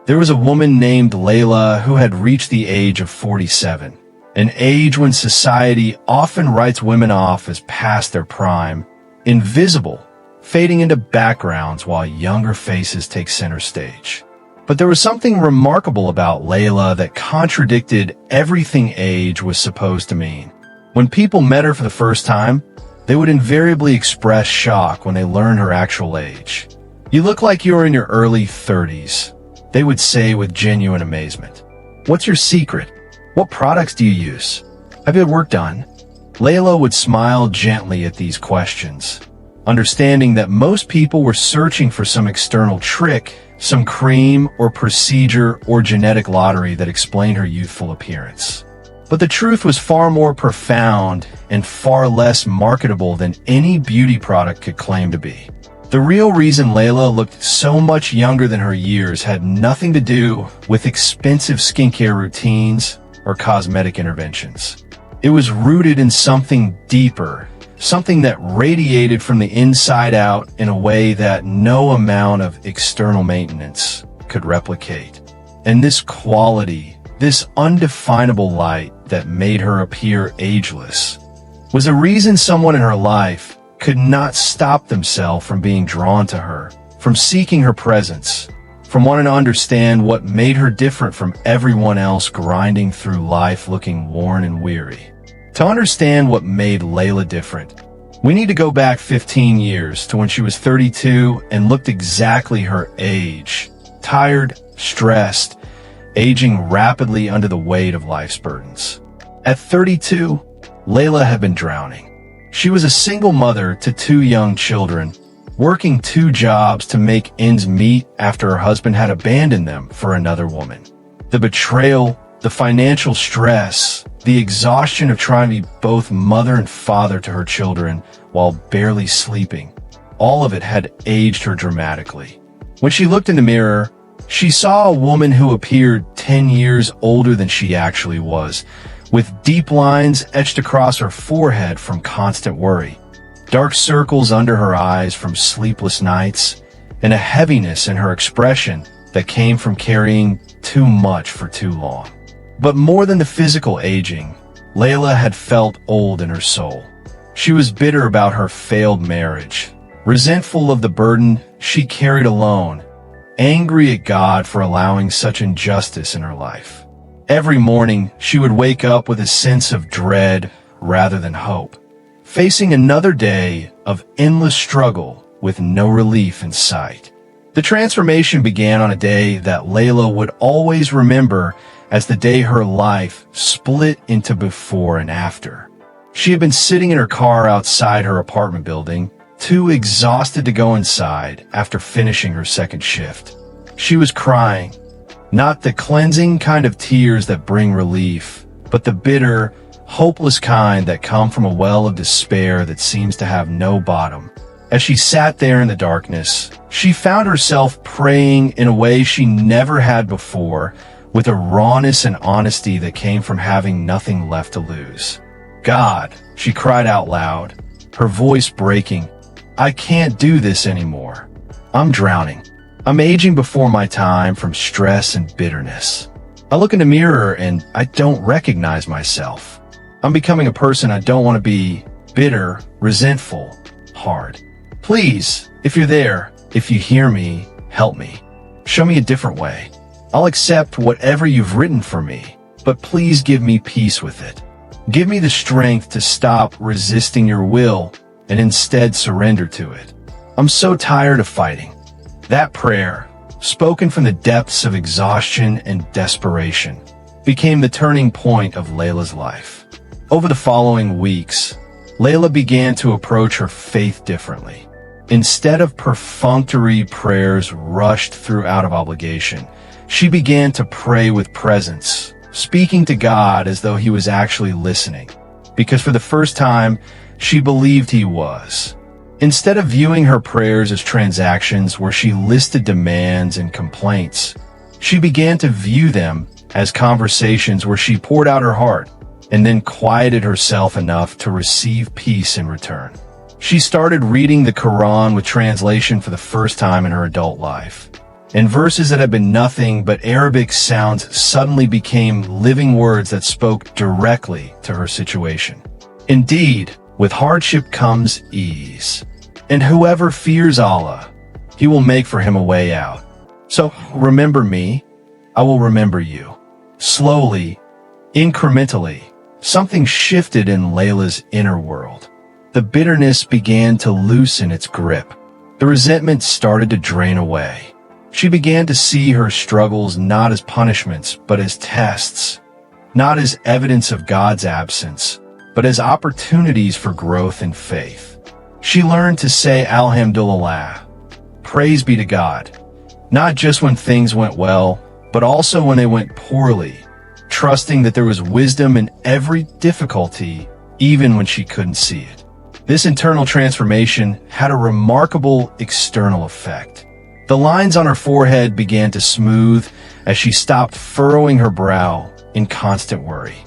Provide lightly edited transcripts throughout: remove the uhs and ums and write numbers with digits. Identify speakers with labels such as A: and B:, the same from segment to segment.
A: There was a woman named Layla who had reached the age of 47, an age when society often writes women off as past their prime, invisible, fading into backgrounds while younger faces take center stage. But there was something remarkable about Layla that contradicted everything age was supposed to mean. When people met her for the first time, they would invariably express shock when they learned her actual age. "You look like you're in your early 30s, they would say with genuine amazement. "What's your secret? What products do you use? Have you had work done?" Layla would smile gently at these questions, understanding that most people were searching for some external trick, some cream or procedure or genetic lottery that explained her youthful appearance. But the truth was far more profound and far less marketable than any beauty product could claim to be. The real reason Layla looked so much younger than her years had nothing to do with expensive skincare routines or cosmetic interventions. It was rooted in something deeper, something that radiated from the inside out in a way that no amount of external maintenance could replicate. And this quality, this undefinable light that made her appear ageless, was a reason someone in her life could not stop themselves from being drawn to her, from seeking her presence, from wanting to understand what made her different from everyone else grinding through life looking worn and weary. To understand what made Layla different, we need to go back 15 years to when she was 32 and looked exactly her age, tired, stressed, aging rapidly under the weight of life's burdens. At 32, Layla had been drowning. She was a single mother to 2 young children, working 2 jobs to make ends meet after her husband had abandoned them for another woman. The betrayal, the financial stress, the exhaustion of trying to be both mother and father to her children while barely sleeping, all of it had aged her dramatically. When she looked in the mirror, she saw a woman who appeared 10 years older than she actually was, with deep lines etched across her forehead from constant worry, dark circles under her eyes from sleepless nights, and a heaviness in her expression that came from carrying too much for too long. But more than the physical aging, Layla had felt old in her soul. She was bitter about her failed marriage, resentful of the burden she carried alone, angry at God for allowing such injustice in her life. Every morning, she would wake up with a sense of dread rather than hope, facing another day of endless struggle with no relief in sight. The transformation began on a day that Layla would always remember as the day her life split into before and after. She had been sitting in her car outside her apartment building, too exhausted to go inside after finishing her second shift. She was crying. Not the cleansing kind of tears that bring relief, but the bitter, hopeless kind that come from a well of despair that seems to have no bottom. As she sat there in the darkness, she found herself praying in a way she never had before, with a rawness and honesty that came from having nothing left to lose. "God," she cried out loud, her voice breaking, "I can't do this anymore. I'm drowning. I'm aging before my time from stress and bitterness. I look in the mirror and I don't recognize myself. I'm becoming a person I don't want to be, bitter, resentful, hard. Please, if you're there, if you hear me, help me. Show me a different way. I'll accept whatever you've written for me, but please give me peace with it. Give me the strength to stop resisting your will and instead surrender to it. I'm so tired of fighting." That prayer, spoken from the depths of exhaustion and desperation, became the turning point of Layla's life. Over the following weeks, Layla began to approach her faith differently. Instead of perfunctory prayers rushed through out of obligation, she began to pray with presence, speaking to God as though he was actually listening, because for the first time, she believed he was. Instead of viewing her prayers as transactions where she listed demands and complaints, she began to view them as conversations where she poured out her heart and then quieted herself enough to receive peace in return. She started reading the Quran with translation for the first time in her adult life. and verses that had been nothing but Arabic sounds suddenly became living words that spoke directly to her situation. Indeed, with hardship comes ease, and whoever fears Allah, He will make for him a way out. So remember me, I will remember you. Slowly, incrementally, something shifted in Layla's inner world. The bitterness began to loosen its grip. The resentment started to drain away. She began to see her struggles not as punishments, but as tests. Not as evidence of God's absence, but as opportunities for growth in faith. She learned to say Alhamdulillah, praise be to God, not just when things went well, but also when they went poorly, trusting that there was wisdom in every difficulty, even when she couldn't see it. This internal transformation had a remarkable external effect. The lines on her forehead began to smooth as she stopped furrowing her brow in constant worry.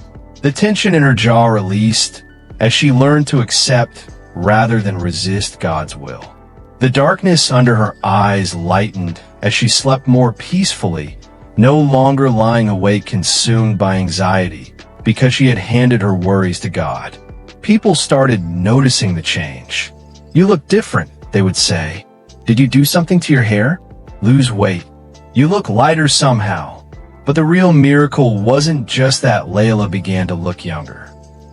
A: The tension in her jaw released as she learned to accept rather than resist God's will. The darkness under her eyes lightened as she slept more peacefully, no longer lying awake consumed by anxiety because she had handed her worries to God. People started noticing the change. You look different, they would say. Did you do something to your hair? Lose weight. You look lighter somehow. But the real miracle wasn't just that Layla began to look younger.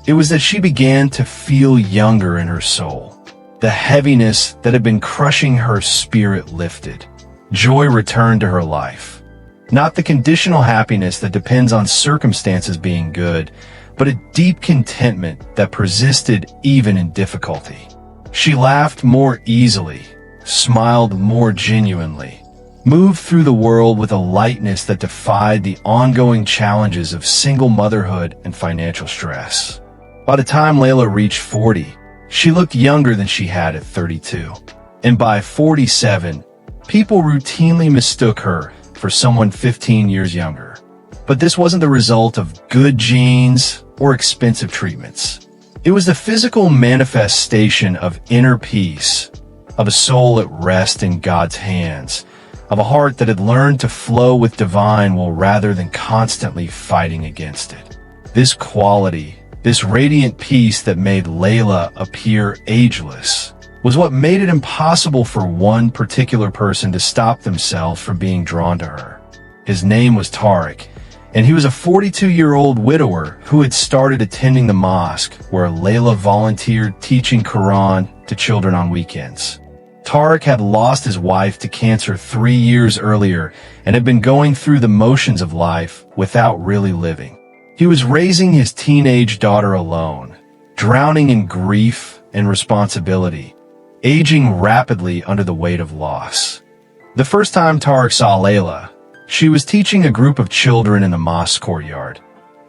A: It was that she began to feel younger in her soul. The heaviness that had been crushing her spirit lifted. Joy returned to her life. Not the conditional happiness that depends on circumstances being good, but a deep contentment that persisted even in difficulty. She laughed more easily, smiled more genuinely, moved through the world with a lightness that defied the ongoing challenges of single motherhood and financial stress. By the time Layla reached 40, she looked younger than she had at 32. And by 47, people routinely mistook her for someone 15 years younger. But this wasn't the result of good genes or expensive treatments. It was the physical manifestation of inner peace, of a soul at rest in God's hands, of a heart that had learned to flow with divine will rather than constantly fighting against it. This quality, this radiant peace that made Layla appear ageless, was what made it impossible for one particular person to stop themselves from being drawn to her. His name was Tariq, and he was a 42-year-old widower who had started attending the mosque where Layla volunteered teaching Quran to children on weekends. Tariq had lost his wife to cancer 3 years earlier and had been going through the motions of life without really living. He was raising his teenage daughter alone, drowning in grief and responsibility, aging rapidly under the weight of loss. The first time Tariq saw Layla, she was teaching a group of children in the mosque courtyard,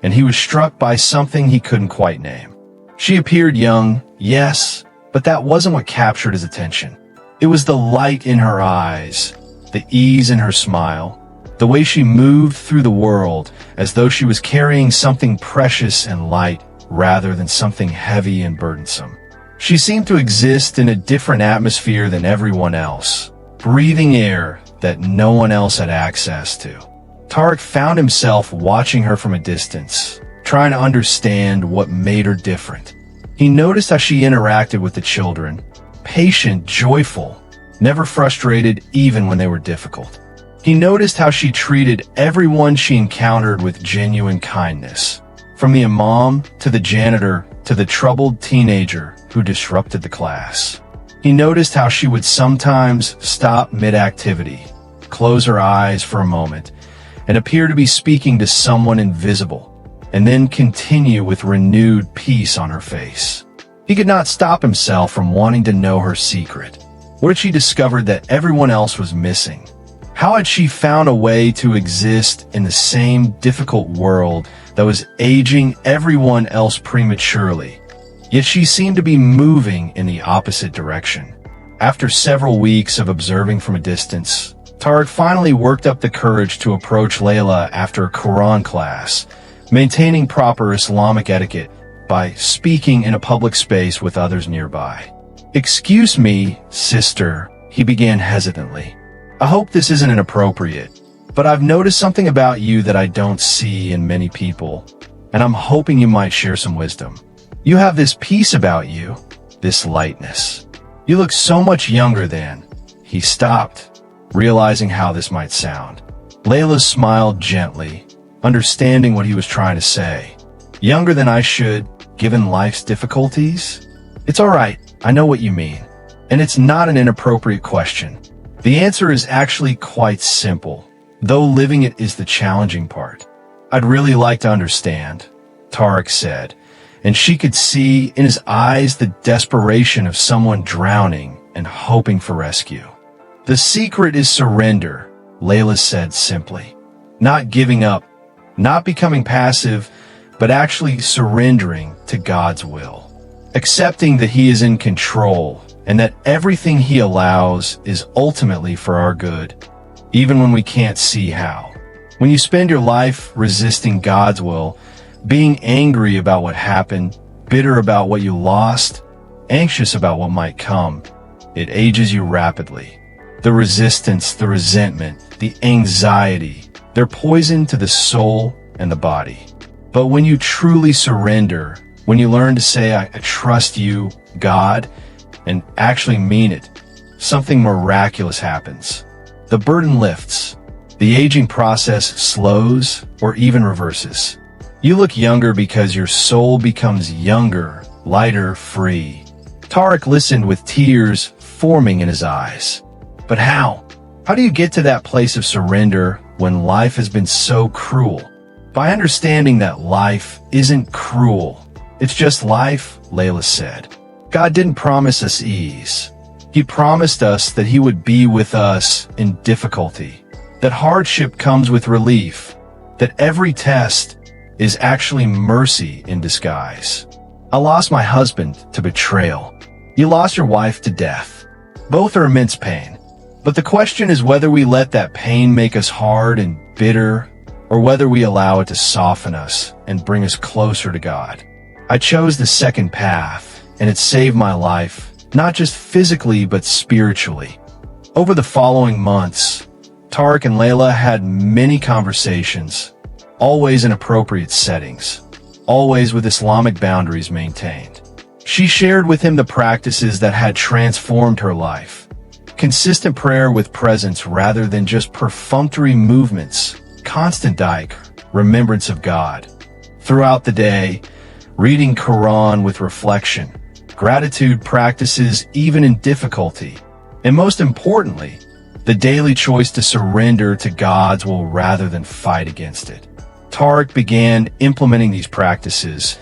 A: and he was struck by something he couldn't quite name. She appeared young, yes, but that wasn't what captured his attention. It was the light in her eyes, the ease in her smile, the way she moved through the world as though she was carrying something precious and light rather than something heavy and burdensome. She seemed to exist in a different atmosphere than everyone else, breathing air that no one else had access to. Tariq found himself watching her from a distance, trying to understand what made her different. He noticed how she interacted with the children, patient, joyful, never frustrated even when they were difficult. He noticed how she treated everyone she encountered with genuine kindness, from the imam to the janitor to the troubled teenager who disrupted the class. He noticed how she would sometimes stop mid-activity, close her eyes for a moment, and appear to be speaking to someone invisible, and then continue with renewed peace on her face. He could not stop himself from wanting to know her secret. What had she discovered that everyone else was missing? How had she found a way to exist in the same difficult world that was aging everyone else prematurely? Yet she seemed to be moving in the opposite direction. After several weeks of observing from a distance, Tariq finally worked up the courage to approach Layla after a Quran class, maintaining proper Islamic etiquette by speaking in a public space with others nearby. "Excuse me, sister," he began hesitantly. I hope this isn't inappropriate, but I've noticed something about you that I don't see in many people, and I'm hoping you might share some wisdom. You have this peace about you, this lightness. You look so much younger than." He stopped, realizing how this might sound. Layla smiled gently, understanding what he was trying to say. "Younger than I should, given life's difficulties?" "It's all right, I know what you mean. And it's not an inappropriate question. The answer is actually quite simple, though living it is the challenging part." "I'd really like to understand," Tarek said, and she could see in his eyes the desperation of someone drowning and hoping for rescue. "The secret is surrender," Layla said simply. "Not giving up, not becoming passive, but actually surrendering to God's will. Accepting that He is in control and that everything He allows is ultimately for our good, even when we can't see how. When you spend your life resisting God's will, being angry about what happened, bitter about what you lost, anxious about what might come, it ages you rapidly. The resistance, the resentment, the anxiety, they're poison to the soul and the body. But when you truly surrender, when you learn to say, I trust you, God, and actually mean it, something miraculous happens. The burden lifts. The aging process slows or even reverses. You look younger because your soul becomes younger, lighter, free. Tarek listened with tears forming in his eyes. But how? How do you get to that place of surrender when life has been so cruel? By understanding that life isn't cruel. It's just life, Layla said. God didn't promise us ease. He promised us that He would be with us in difficulty, that hardship comes with relief, that every test is actually mercy in disguise. I lost my husband to betrayal. You lost your wife to death. Both are immense pain. But the question is whether we let that pain make us hard and bitter, or whether we allow it to soften us and bring us closer to God. I chose the second path, and it saved my life, not just physically but spiritually. Over the following months, Tarek and Layla had many conversations, always in appropriate settings, always with Islamic boundaries maintained. She shared with him the practices that had transformed her life. Consistent prayer with presence rather than just perfunctory movements, constant remembrance of God. Throughout the day, reading Quran with reflection, gratitude practices even in difficulty, and most importantly, the daily choice to surrender to God's will rather than fight against it. Tarek began implementing these practices,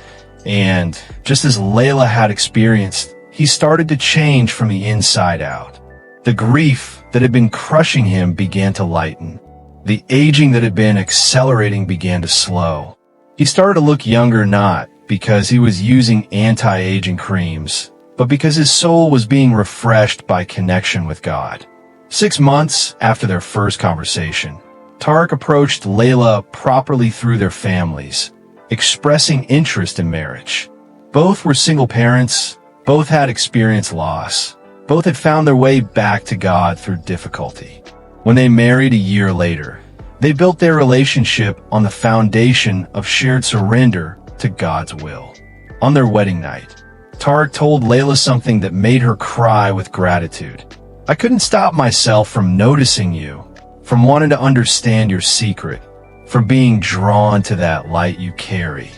A: and just as Layla had experienced, he started to change from the inside out. The grief that had been crushing him began to lighten. The aging that had been accelerating began to slow. He started to look younger not because he was using anti-aging creams, but because his soul was being refreshed by connection with God. 6 months after their first conversation, Tarek approached Layla properly through their families, expressing interest in marriage. Both were single parents, both had experienced loss, both had found their way back to God through difficulty. When they married a year later, they built their relationship on the foundation of shared surrender to God's will. On their wedding night, Tarek told Layla something that made her cry with gratitude. "I couldn't stop myself from noticing you, from wanting to understand your secret, from being drawn to that light you carry.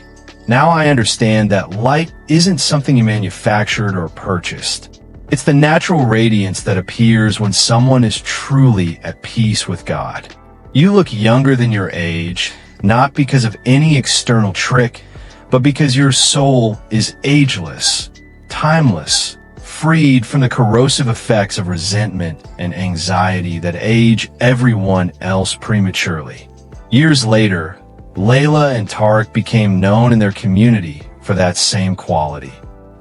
A: Now I understand that light isn't something you manufactured or purchased. It's the natural radiance that appears when someone is truly at peace with God. You look younger than your age, not because of any external trick, but because your soul is ageless, timeless, freed from the corrosive effects of resentment and anxiety that age everyone else prematurely." Years later, Layla and Tarek became known in their community for that same quality.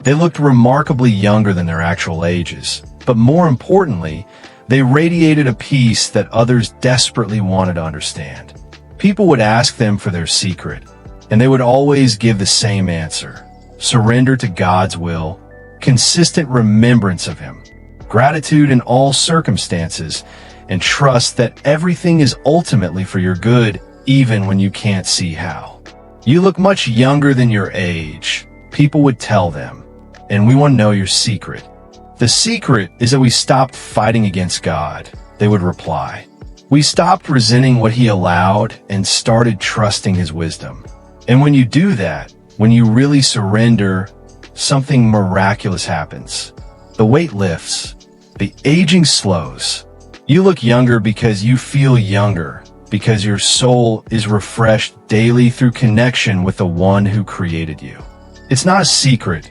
A: They looked remarkably younger than their actual ages, but more importantly, they radiated a peace that others desperately wanted to understand. People would ask them for their secret, and they would always give the same answer: surrender to God's will, consistent remembrance of Him, gratitude in all circumstances, and trust that everything is ultimately for your good, even when you can't see how. You look much younger than your age, people would tell them, and we want to know your secret. The secret is that we stopped fighting against God, they would reply. We stopped resenting what he allowed and started trusting his wisdom. And when you do that, when you really surrender, something miraculous happens. The weight lifts, the aging slows. You look younger because you feel younger, because your soul is refreshed daily through connection with the one who created you. It's not a secret,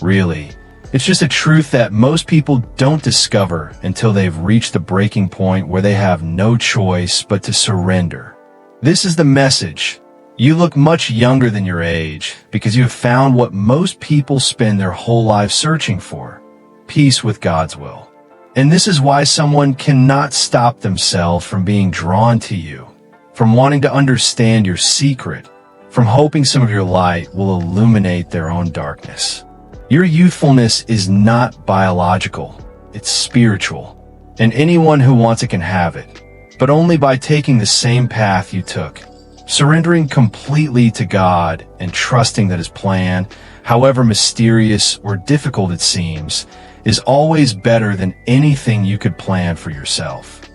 A: really. It's just a truth that most people don't discover until they've reached the breaking point where they have no choice but to surrender. This is the message. You look much younger than your age because you have found what most people spend their whole life searching for: peace with God's will. And this is why someone cannot stop themselves from being drawn to you, from wanting to understand your secret, from hoping some of your light will illuminate their own darkness. Your youthfulness is not biological, it's spiritual, and anyone who wants it can have it, but only by taking the same path you took, surrendering completely to God and trusting that his plan, however mysterious or difficult it seems, is always better than anything you could plan for yourself.